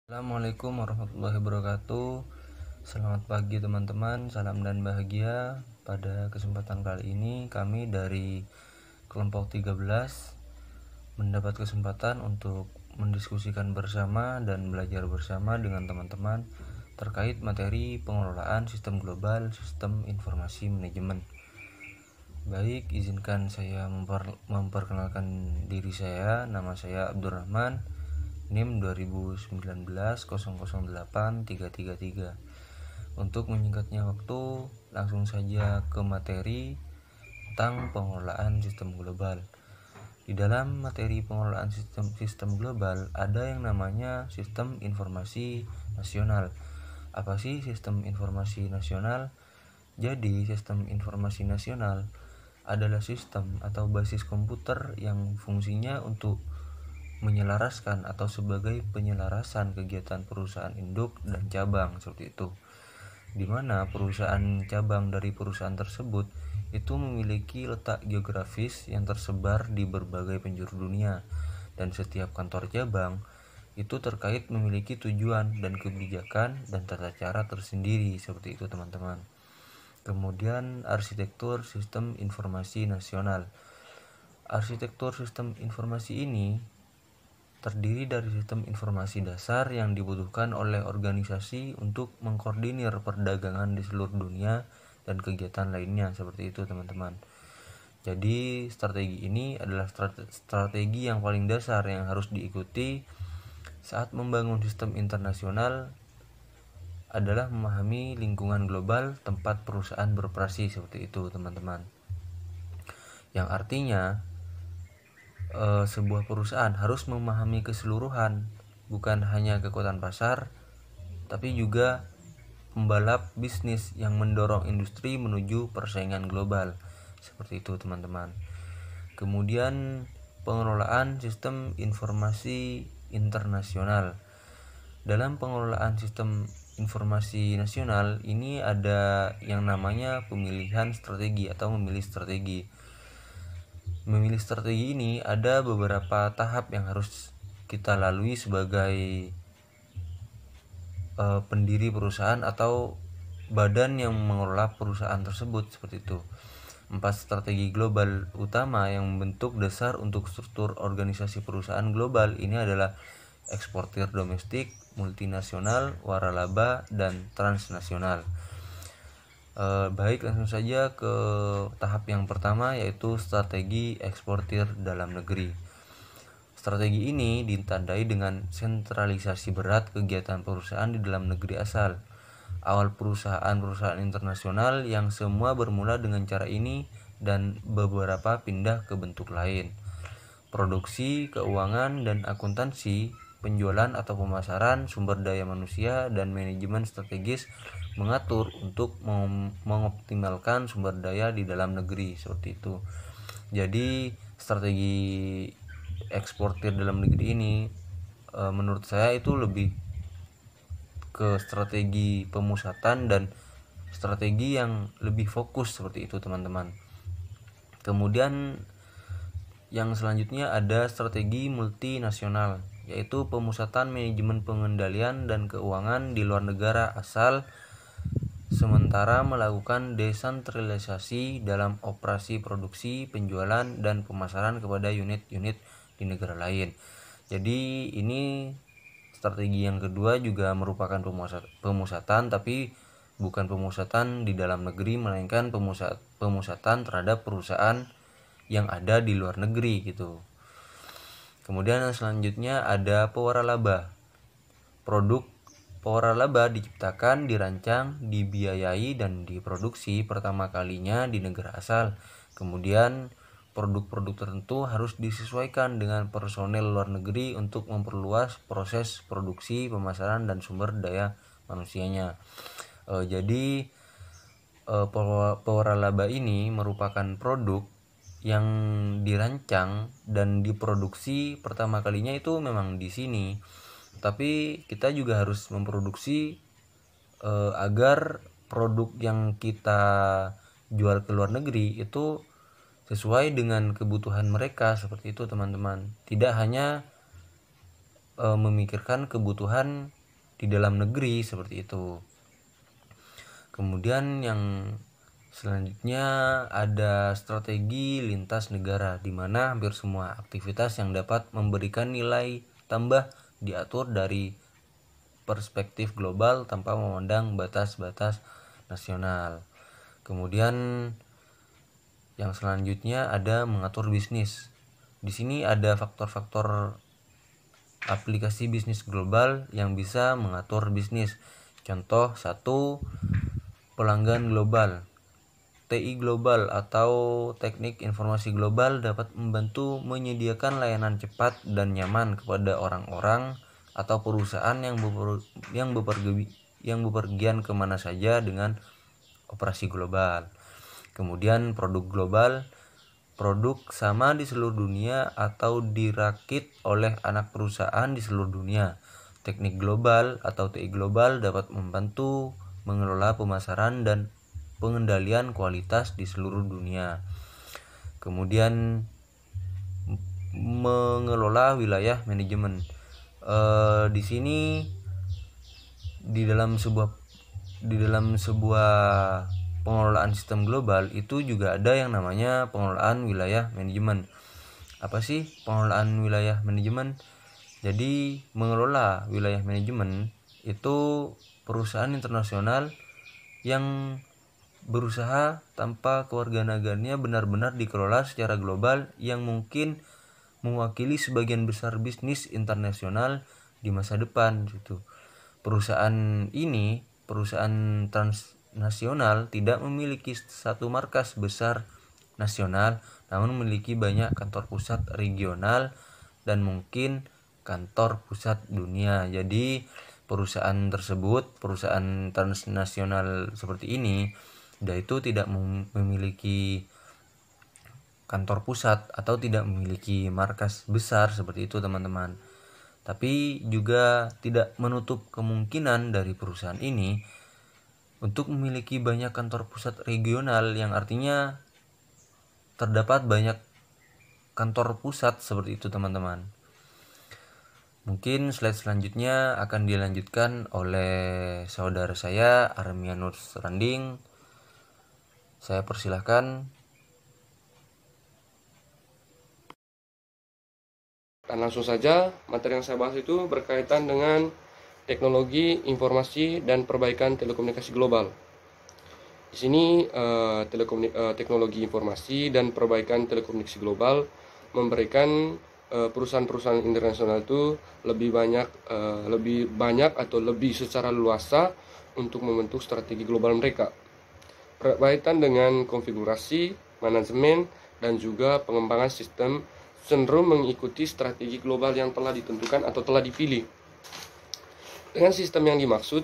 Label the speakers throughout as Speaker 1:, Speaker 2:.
Speaker 1: Assalamualaikum warahmatullahi wabarakatuh. Selamat pagi teman-teman, salam dan bahagia. Pada kesempatan kali ini kami dari kelompok 13 mendapat kesempatan untuk mendiskusikan bersama dan belajar bersama dengan teman-teman terkait materi pengelolaan sistem global, sistem informasi manajemen. Baik, izinkan saya memperkenalkan diri saya. Nama saya Abdurrahman, NIM 2019 008333. Untuk menyingkatnya waktu, langsung saja ke materi tentang pengelolaan sistem global. Di dalam materi pengelolaan sistem global ada yang namanya sistem informasi nasional. Apa sih sistem informasi nasional? Jadi, sistem informasi nasional adalah sistem atau basis komputer yang fungsinya untuk menyelaraskan atau sebagai penyelarasan kegiatan perusahaan induk dan cabang seperti itu, di mana perusahaan cabang dari perusahaan tersebut itu memiliki letak geografis yang tersebar di berbagai penjuru dunia, dan setiap kantor cabang itu terkait memiliki tujuan dan kebijakan dan tata cara tersendiri seperti itu teman-teman. Kemudian arsitektur sistem informasi nasional. Arsitektur sistem informasi ini terdiri dari sistem informasi dasar yang dibutuhkan oleh organisasi untuk mengkoordinir perdagangan di seluruh dunia dan kegiatan lainnya seperti itu teman-teman. Jadi strategi ini adalah strategi yang paling dasar yang harus diikuti saat membangun sistem internasional, adalah memahami lingkungan global tempat perusahaan beroperasi seperti itu teman-teman. Yang artinya sebuah perusahaan harus memahami keseluruhan, bukan hanya kekuatan pasar, tapi juga pembalap bisnis yang mendorong industri menuju persaingan global seperti itu teman-teman. Kemudian pengelolaan sistem informasi internasional. Dalam pengelolaan sistem informasi nasional ini ada yang namanya pemilihan strategi atau memilih strategi. Memilih strategi ini ada beberapa tahap yang harus kita lalui sebagai pendiri perusahaan atau badan yang mengelola perusahaan tersebut seperti itu. 4 strategi global utama yang membentuk dasar untuk struktur organisasi perusahaan global ini adalah eksportir domestik, multinasional, waralaba, dan transnasional. Baik, langsung saja ke tahap yang pertama, yaitu strategi eksportir dalam negeri. Strategi ini ditandai dengan sentralisasi berat kegiatan perusahaan di dalam negeri asal. Awal perusahaan internasional yang semua bermula dengan cara ini dan beberapa pindah ke bentuk lain. Produksi, keuangan, dan akuntansi, penjualan atau pemasaran, sumber daya manusia, dan manajemen strategis mengatur untuk mengoptimalkan sumber daya di dalam negeri seperti itu. Jadi strategi eksportir dalam negeri ini menurut saya itu lebih ke strategi pemusatan dan strategi yang lebih fokus seperti itu teman-teman. Kemudian yang selanjutnya ada strategi multinasional, yaitu pemusatan manajemen pengendalian dan keuangan di luar negara asal, sementara melakukan desentralisasi dalam operasi produksi, penjualan, dan pemasaran kepada unit-unit di negara lain. Jadi ini strategi yang kedua juga merupakan pemusatan, tapi bukan pemusatan di dalam negeri, melainkan pemusatan terhadap perusahaan yang ada di luar negeri gitu. Kemudian yang selanjutnya ada pewaralaba. Produk pewaralaba diciptakan, dirancang, dibiayai, dan diproduksi pertama kalinya di negara asal. Kemudian produk-produk tertentu harus disesuaikan dengan personel luar negeri untuk memperluas proses produksi, pemasaran, dan sumber daya manusianya. Jadi pewaralaba ini merupakan produk yang dirancang dan diproduksi pertama kalinya itu memang di sini, tapi kita juga harus memproduksi agar produk yang kita jual ke luar negeri itu sesuai dengan kebutuhan mereka seperti itu teman-teman. Tidak hanya memikirkan kebutuhan di dalam negeri seperti itu. Kemudian yang selanjutnya ada strategi lintas negara, di mana hampir semua aktivitas yang dapat memberikan nilai tambah diatur dari perspektif global tanpa memandang batas-batas nasional. Kemudian yang selanjutnya ada mengatur bisnis. Di sini ada faktor-faktor aplikasi bisnis global yang bisa mengatur bisnis. Contoh 1, pelanggan global. TI global atau teknik informasi global dapat membantu menyediakan layanan cepat dan nyaman kepada orang-orang atau perusahaan yang bepergian kemana saja dengan operasi global. Kemudian produk global, produk sama di seluruh dunia atau dirakit oleh anak perusahaan di seluruh dunia. Teknik global atau TI global dapat membantu mengelola pemasaran dan pengendalian kualitas di seluruh dunia. Kemudian mengelola wilayah manajemen. Di sini di dalam sebuah pengelolaan sistem global itu juga ada yang namanya pengelolaan wilayah manajemen. Apa sih pengelolaan wilayah manajemen? Jadi mengelola wilayah manajemen itu perusahaan internasional yang berusaha tanpa kewarganegaraannya benar-benar dikelola secara global yang mungkin mewakili sebagian besar bisnis internasional di masa depan gitu. Perusahaan transnasional tidak memiliki satu markas besar nasional, namun memiliki banyak kantor pusat regional dan mungkin kantor pusat dunia. Jadi perusahaan transnasional seperti ini itu tidak memiliki kantor pusat atau tidak memiliki markas besar seperti itu teman-teman. Tapi juga tidak menutup kemungkinan dari perusahaan ini untuk memiliki banyak kantor pusat regional, yang artinya terdapat banyak kantor pusat seperti itu teman-teman. Mungkin slide selanjutnya akan dilanjutkan oleh saudara saya Armianus Randing. Saya persilahkan.
Speaker 2: Dan langsung saja, materi yang saya bahas itu berkaitan dengan teknologi informasi dan perbaikan telekomunikasi global. Di sini teknologi informasi dan perbaikan telekomunikasi global memberikan perusahaan-perusahaan internasional itu lebih banyak atau lebih secara luasa untuk membentuk strategi global mereka. Berkaitan dengan konfigurasi, manajemen, dan juga pengembangan sistem cenderung mengikuti strategi global yang telah ditentukan atau telah dipilih. Dengan sistem yang dimaksud,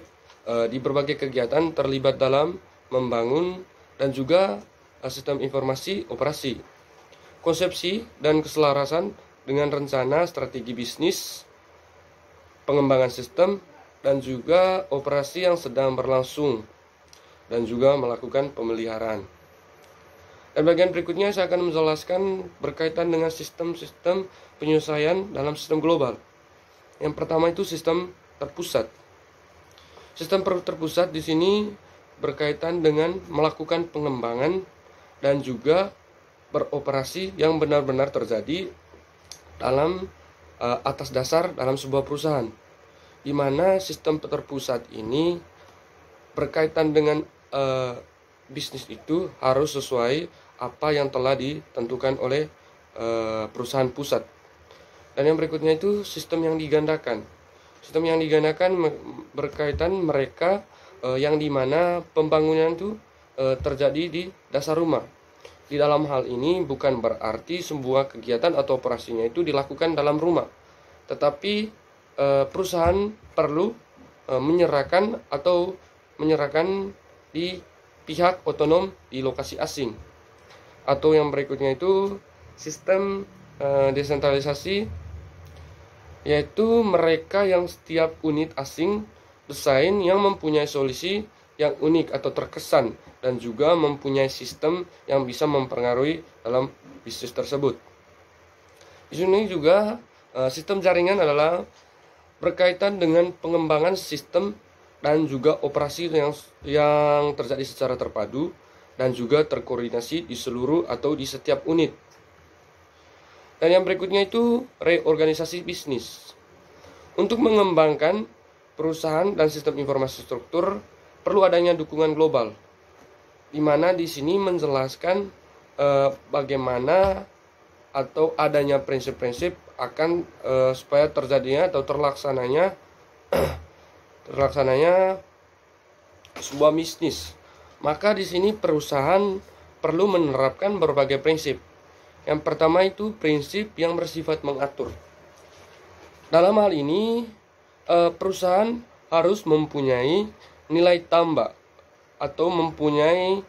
Speaker 2: di berbagai kegiatan terlibat dalam membangun dan juga sistem informasi operasi, konsepsi dan keselarasan dengan rencana strategi bisnis, pengembangan sistem, dan juga operasi yang sedang berlangsung, dan juga melakukan pemeliharaan. Dan bagian berikutnya saya akan menjelaskan berkaitan dengan sistem-sistem penyelesaian dalam sistem global. Yang pertama itu sistem terpusat. Sistem terpusat di sini berkaitan dengan melakukan pengembangan dan juga beroperasi yang benar-benar terjadi dalam atas dasar dalam sebuah perusahaan, di mana sistem terpusat ini berkaitan dengan bisnis itu harus sesuai apa yang telah ditentukan oleh perusahaan pusat. Dan yang berikutnya itu sistem yang digandakan. Sistem yang digandakan berkaitan mereka yang dimana pembangunan itu terjadi di dasar rumah. Di dalam hal ini bukan berarti sebuah kegiatan atau operasinya itu dilakukan dalam rumah, tetapi perusahaan perlu menyerahkan di pihak otonom di lokasi asing. Atau yang berikutnya itu sistem desentralisasi, yaitu mereka yang setiap unit asing desain yang mempunyai solusi yang unik atau terkesan dan juga mempunyai sistem yang bisa mempengaruhi dalam bisnis tersebut. Di sini juga sistem jaringan adalah berkaitan dengan pengembangan sistem dan juga operasi yang terjadi secara terpadu dan juga terkoordinasi di seluruh atau di setiap unit. Dan yang berikutnya itu reorganisasi bisnis. Untuk mengembangkan perusahaan dan sistem informasi struktur perlu adanya dukungan global, di mana di sini menjelaskan bagaimana atau adanya prinsip-prinsip akan supaya terjadinya atau terlaksananya sebuah bisnis. Maka di sini perusahaan perlu menerapkan berbagai prinsip. Yang pertama itu prinsip yang bersifat mengatur. Dalam hal ini perusahaan harus mempunyai nilai tambah atau mempunyai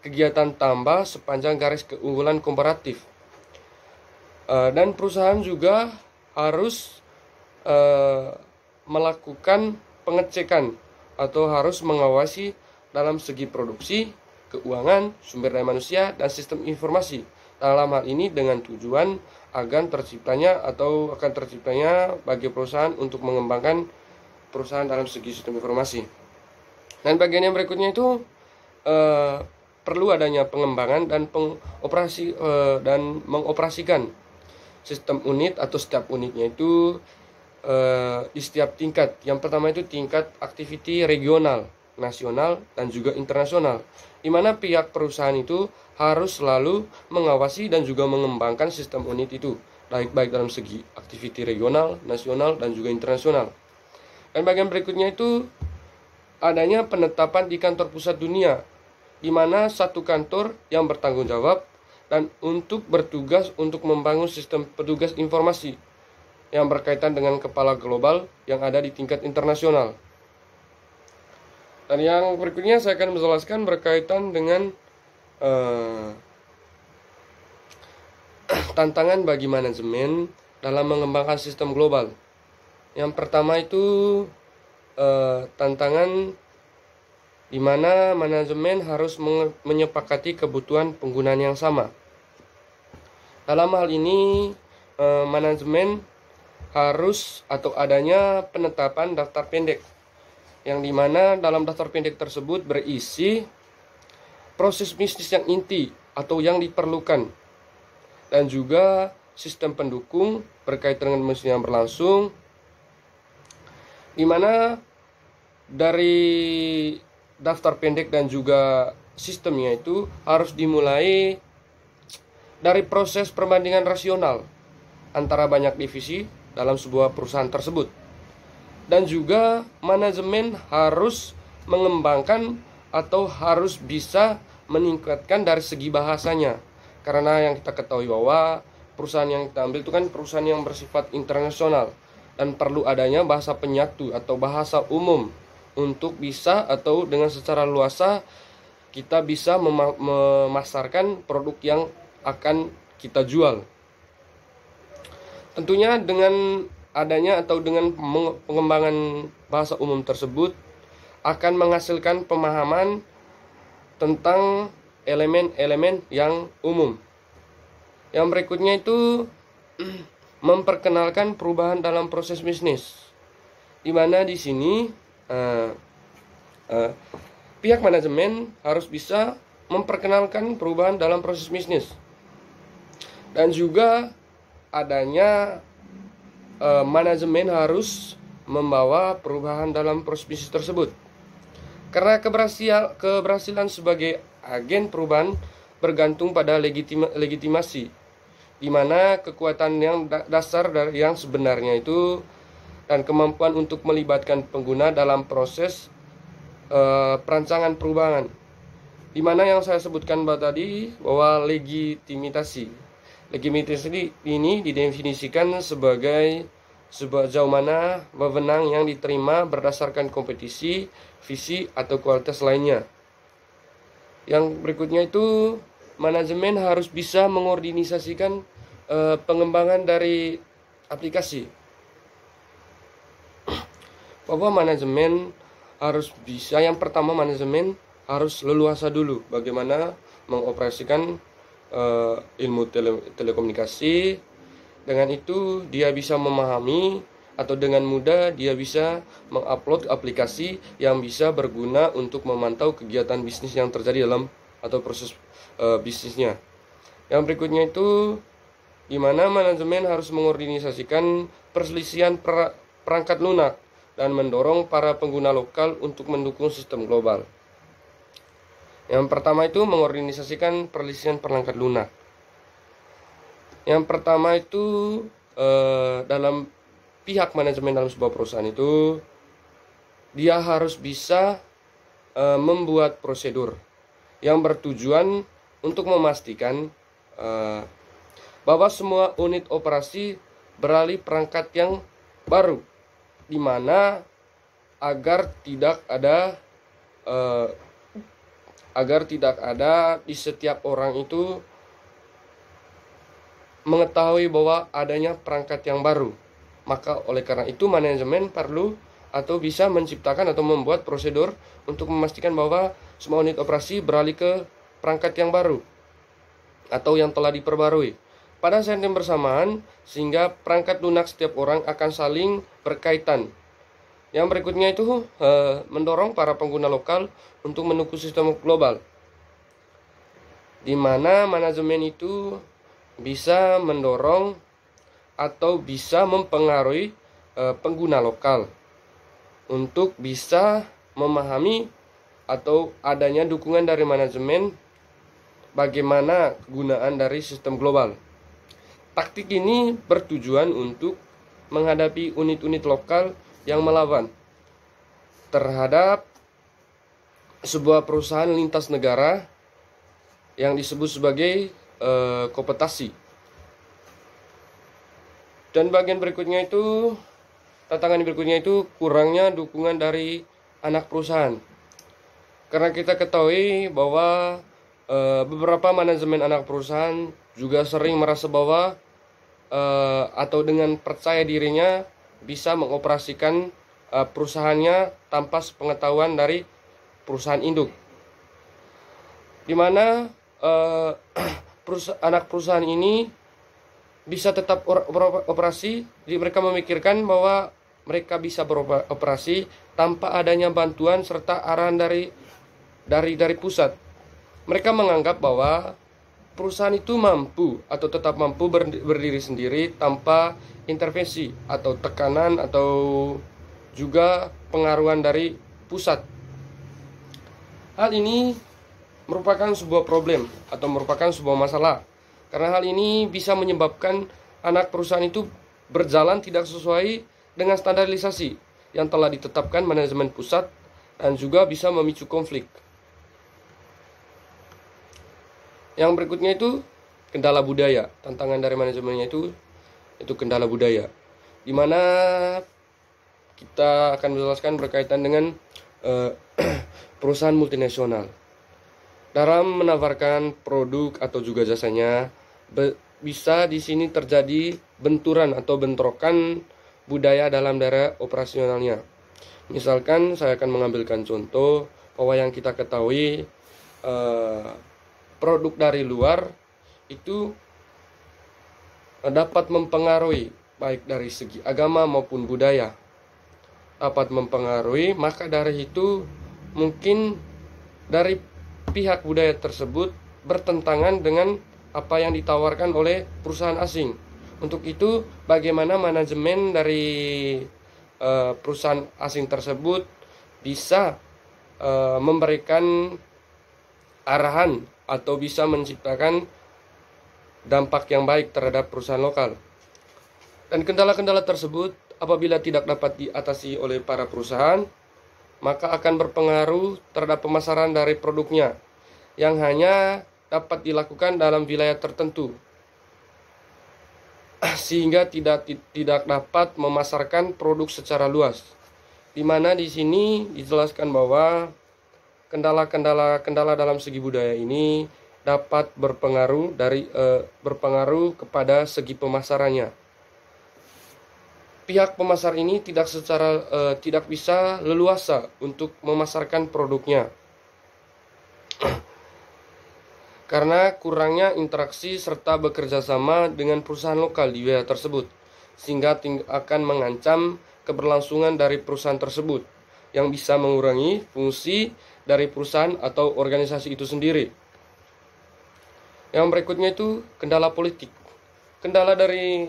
Speaker 2: kegiatan tambah sepanjang garis keunggulan komparatif. Dan perusahaan juga harus melakukan pengecekan atau harus mengawasi dalam segi produksi, keuangan, sumber daya manusia, dan sistem informasi. Dalam hal ini dengan tujuan agar terciptanya bagi perusahaan untuk mengembangkan perusahaan dalam segi sistem informasi. Dan bagian yang berikutnya itu perlu adanya pengembangan dan mengoperasikan sistem unit atau setiap unitnya itu di setiap tingkat. Yang pertama itu tingkat activity regional, nasional, dan juga internasional, di mana pihak perusahaan itu harus selalu mengawasi dan juga mengembangkan sistem unit itu, baik dalam segi activity regional, nasional, dan juga internasional. Dan bagian berikutnya itu adanya penetapan di kantor pusat dunia, di mana satu kantor yang bertanggung jawab dan untuk bertugas untuk membangun sistem petugas informasi yang berkaitan dengan kepala global yang ada di tingkat internasional. Dan yang berikutnya saya akan menjelaskan berkaitan dengan tantangan bagi manajemen dalam mengembangkan sistem global. Yang pertama itu tantangan di mana manajemen harus menyepakati kebutuhan penggunaan yang sama. Dalam hal ini manajemen harus atau adanya penetapan daftar pendek, yang dimana dalam daftar pendek tersebut berisi proses bisnis yang inti atau yang diperlukan, dan juga sistem pendukung berkaitan dengan bisnis yang berlangsung, di mana dari daftar pendek dan juga sistemnya itu harus dimulai dari proses perbandingan rasional antara banyak divisi dalam sebuah perusahaan tersebut. Dan juga manajemen harus mengembangkan atau harus bisa meningkatkan dari segi bahasanya, karena yang kita ketahui bahwa perusahaan yang kita ambil itu kan perusahaan yang bersifat internasional dan perlu adanya bahasa penyatu atau bahasa umum untuk bisa atau dengan secara luasa kita bisa memasarkan produk yang akan kita jual. Tentunya dengan adanya atau dengan pengembangan bahasa umum tersebut akan menghasilkan pemahaman tentang elemen-elemen yang umum. Yang berikutnya itu memperkenalkan perubahan dalam proses bisnis, di mana di sini pihak manajemen harus bisa memperkenalkan perubahan dalam proses bisnis, dan juga adanya manajemen harus membawa perubahan dalam proses bisnis tersebut, karena keberhasilan sebagai agen perubahan bergantung pada legitimasi, di mana kekuatan yang dasar dari yang sebenarnya itu dan kemampuan untuk melibatkan pengguna dalam proses perancangan perubahan, di mana yang saya sebutkan tadi bahwa legitimasi ini didefinisikan sebagai sejauh mana wewenang yang diterima berdasarkan kompetisi, visi, atau kualitas lainnya. Yang berikutnya itu manajemen harus bisa mengorganisasikan pengembangan dari aplikasi, bahwa manajemen harus bisa, yang pertama manajemen harus leluasa dulu bagaimana mengoperasikan ilmu telekomunikasi, Dengan itu dia bisa memahami atau dengan mudah dia bisa mengupload aplikasi yang bisa berguna untuk memantau kegiatan bisnis yang terjadi dalam atau proses bisnisnya. Yang berikutnya itu di mana manajemen harus mengorganisasikan perselisihan perangkat lunak dan mendorong para pengguna lokal untuk mendukung sistem global. Yang pertama itu mengorganisasikan perselisihan perangkat lunak. Yang pertama itu dalam pihak manajemen dalam sebuah perusahaan itu dia harus bisa membuat prosedur yang bertujuan untuk memastikan bahwa semua unit operasi beralih perangkat yang baru, di mana agar tidak ada di setiap orang itu mengetahui bahwa adanya perangkat yang baru. Maka oleh karena itu manajemen perlu atau bisa menciptakan atau membuat prosedur untuk memastikan bahwa semua unit operasi beralih ke perangkat yang baru atau yang telah diperbarui pada saat yang bersamaan, sehingga perangkat lunak setiap orang akan saling berkaitan. Yang berikutnya itu mendorong para pengguna lokal untuk mendukung sistem global, di mana manajemen itu bisa mendorong atau bisa mempengaruhi pengguna lokal untuk bisa memahami atau adanya dukungan dari manajemen bagaimana kegunaan dari sistem global. Taktik ini bertujuan untuk menghadapi unit-unit lokal yang melawan terhadap sebuah perusahaan lintas negara yang disebut sebagai kooptasi. Dan bagian berikutnya itu, tantangan berikutnya itu kurangnya dukungan dari anak perusahaan. Karena kita ketahui bahwa beberapa manajemen anak perusahaan juga sering merasa bahwa atau dengan percaya dirinya bisa mengoperasikan perusahaannya tanpa sepengetahuan dari perusahaan induk, di mana anak perusahaan ini bisa tetap beroperasi. Jadi mereka memikirkan bahwa mereka bisa beroperasi tanpa adanya bantuan serta arahan dari pusat. Mereka menganggap bahwa perusahaan itu mampu atau tetap mampu berdiri sendiri tanpa intervensi atau tekanan atau juga pengaruhan dari pusat. Hal ini merupakan sebuah problem atau merupakan sebuah masalah, karena hal ini bisa menyebabkan anak perusahaan itu berjalan tidak sesuai dengan standarisasi yang telah ditetapkan manajemen pusat dan juga bisa memicu konflik. Yang berikutnya itu kendala budaya. Tantangan dari manajemennya itu kendala budaya, di mana kita akan menjelaskan berkaitan dengan perusahaan multinasional. Dalam menawarkan produk atau juga jasanya, bisa di sini terjadi benturan atau bentrokan budaya dalam daerah operasionalnya. Misalkan saya akan mengambilkan contoh bahwa yang kita ketahui produk dari luar itu dapat mempengaruhi baik dari segi agama maupun budaya, dapat mempengaruhi. Maka dari itu mungkin dari pihak budaya tersebut bertentangan dengan apa yang ditawarkan oleh perusahaan asing. Untuk itu bagaimana manajemen dari perusahaan asing tersebut bisa memberikan arahan atau bisa menciptakan dampak yang baik terhadap perusahaan lokal. Dan kendala-kendala tersebut apabila tidak dapat diatasi oleh para perusahaan, maka akan berpengaruh terhadap pemasaran dari produknya yang hanya dapat dilakukan dalam wilayah tertentu, sehingga tidak dapat memasarkan produk secara luas. Di mana di sini dijelaskan bahwa kendala dalam segi budaya ini dapat berpengaruh kepada segi pemasarannya. Pihak pemasar ini tidak bisa leluasa untuk memasarkan produknya. karena kurangnya interaksi serta bekerja sama dengan perusahaan lokal di wilayah tersebut, sehingga akan mengancam keberlangsungan dari perusahaan tersebut yang bisa mengurangi fungsi dari perusahaan atau organisasi itu sendiri. Yang berikutnya itu kendala politik. Kendala dari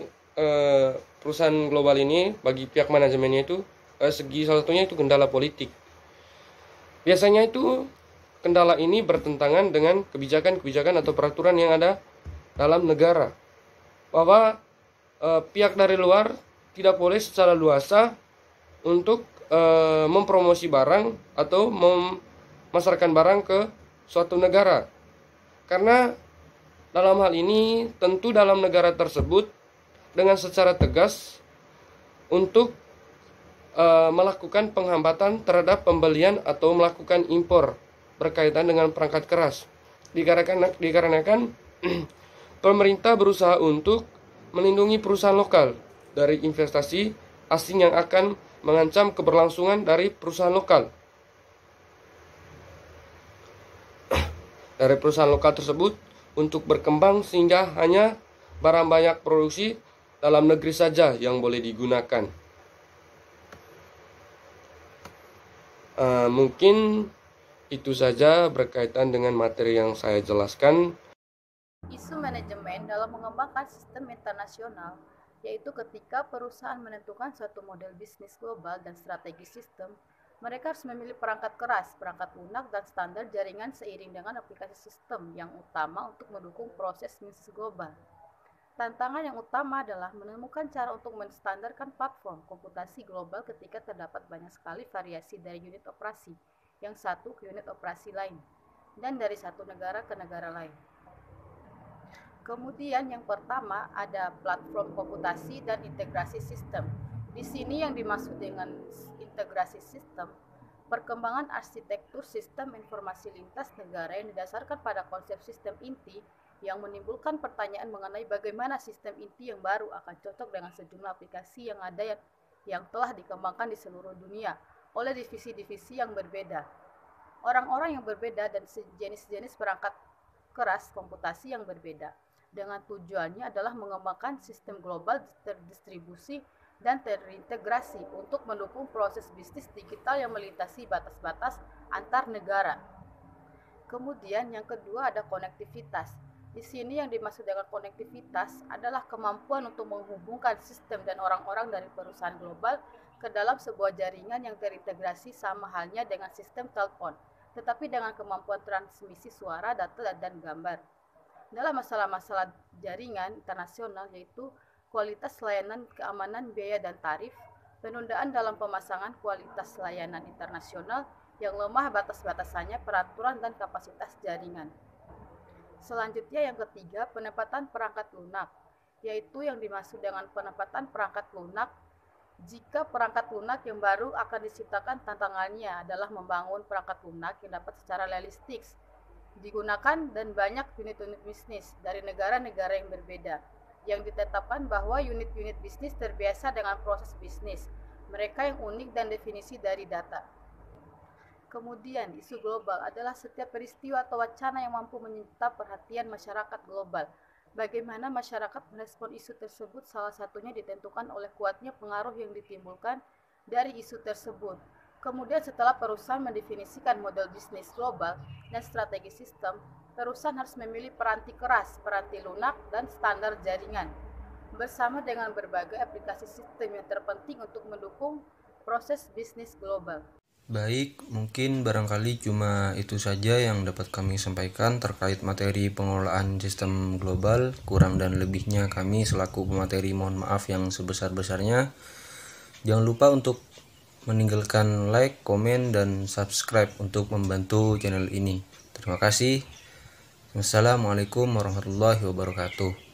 Speaker 2: perusahaan global ini bagi pihak manajemennya itu segi salah satunya itu kendala politik. Biasanya itu kendala ini bertentangan dengan kebijakan-kebijakan atau peraturan yang ada dalam negara, bahwa pihak dari luar tidak boleh secara luasa untuk mempromosi barang atau memasarkan barang ke suatu negara, karena dalam hal ini tentu dalam negara tersebut dengan secara tegas untuk melakukan penghambatan terhadap pembelian atau melakukan impor berkaitan dengan perangkat keras, dikarenakan pemerintah berusaha untuk melindungi perusahaan lokal dari investasi asing yang akan mengancam keberlangsungan dari perusahaan lokal. Dari perusahaan lokal tersebut untuk berkembang sehingga hanya barang banyak produksi dalam negeri saja yang boleh digunakan. Mungkin itu saja berkaitan dengan materi yang saya jelaskan.
Speaker 3: Isu manajemen dalam mengembangkan sistem internasional, yaitu ketika perusahaan menentukan suatu model bisnis global dan strategi sistem, mereka harus memilih perangkat keras, perangkat lunak, dan standar jaringan seiring dengan aplikasi sistem yang utama untuk mendukung proses bisnis global. Tantangan yang utama adalah menemukan cara untuk menstandarkan platform komputasi global ketika terdapat banyak sekali variasi dari unit operasi yang satu ke unit operasi lain, dan dari satu negara ke negara lain. Kemudian yang pertama ada platform komputasi dan integrasi sistem. Di sini yang dimaksud dengan integrasi sistem, perkembangan arsitektur sistem informasi lintas negara yang didasarkan pada konsep sistem inti yang menimbulkan pertanyaan mengenai bagaimana sistem inti yang baru akan cocok dengan sejumlah aplikasi yang ada yang telah dikembangkan di seluruh dunia oleh divisi-divisi yang berbeda, orang-orang yang berbeda, dan jenis-jenis perangkat keras komputasi yang berbeda, dengan tujuannya adalah mengembangkan sistem global terdistribusi dan terintegrasi untuk mendukung proses bisnis digital yang melintasi batas-batas antar negara. Kemudian yang kedua ada konektivitas. Di sini yang dimaksud dengan konektivitas adalah kemampuan untuk menghubungkan sistem dan orang-orang dari perusahaan global ke dalam sebuah jaringan yang terintegrasi sama halnya dengan sistem telepon, tetapi dengan kemampuan transmisi suara, data, dan gambar. Dalam masalah-masalah jaringan internasional yaitu kualitas layanan, keamanan, biaya, dan tarif, penundaan dalam pemasangan kualitas layanan internasional yang lemah batas-batasannya, peraturan, dan kapasitas jaringan. Selanjutnya yang ketiga, penempatan perangkat lunak, yaitu yang dimaksud dengan penempatan perangkat lunak. Jika perangkat lunak yang baru akan diciptakan, tantangannya adalah membangun perangkat lunak yang dapat secara realistik digunakan dan banyak unit-unit bisnis dari negara-negara yang berbeda, yang ditetapkan bahwa unit-unit bisnis terbiasa dengan proses bisnis mereka yang unik dan definisi dari data. Kemudian, isu global adalah setiap peristiwa atau wacana yang mampu menyita perhatian masyarakat global. Bagaimana masyarakat merespon isu tersebut salah satunya ditentukan oleh kuatnya pengaruh yang ditimbulkan dari isu tersebut. Kemudian setelah perusahaan mendefinisikan model bisnis global dan strategi sistem, perusahaan harus memilih peranti keras, peranti lunak, dan standar jaringan, bersama dengan berbagai aplikasi sistem yang terpenting untuk mendukung proses bisnis global.
Speaker 1: Baik, mungkin barangkali cuma itu saja yang dapat kami sampaikan terkait materi pengelolaan sistem global. Kurang dan lebihnya kami selaku pemateri mohon maaf yang sebesar-besarnya. Jangan lupa untuk meninggalkan like, komen, dan subscribe untuk membantu channel ini. Terima kasih. Wassalamualaikum warahmatullahi wabarakatuh.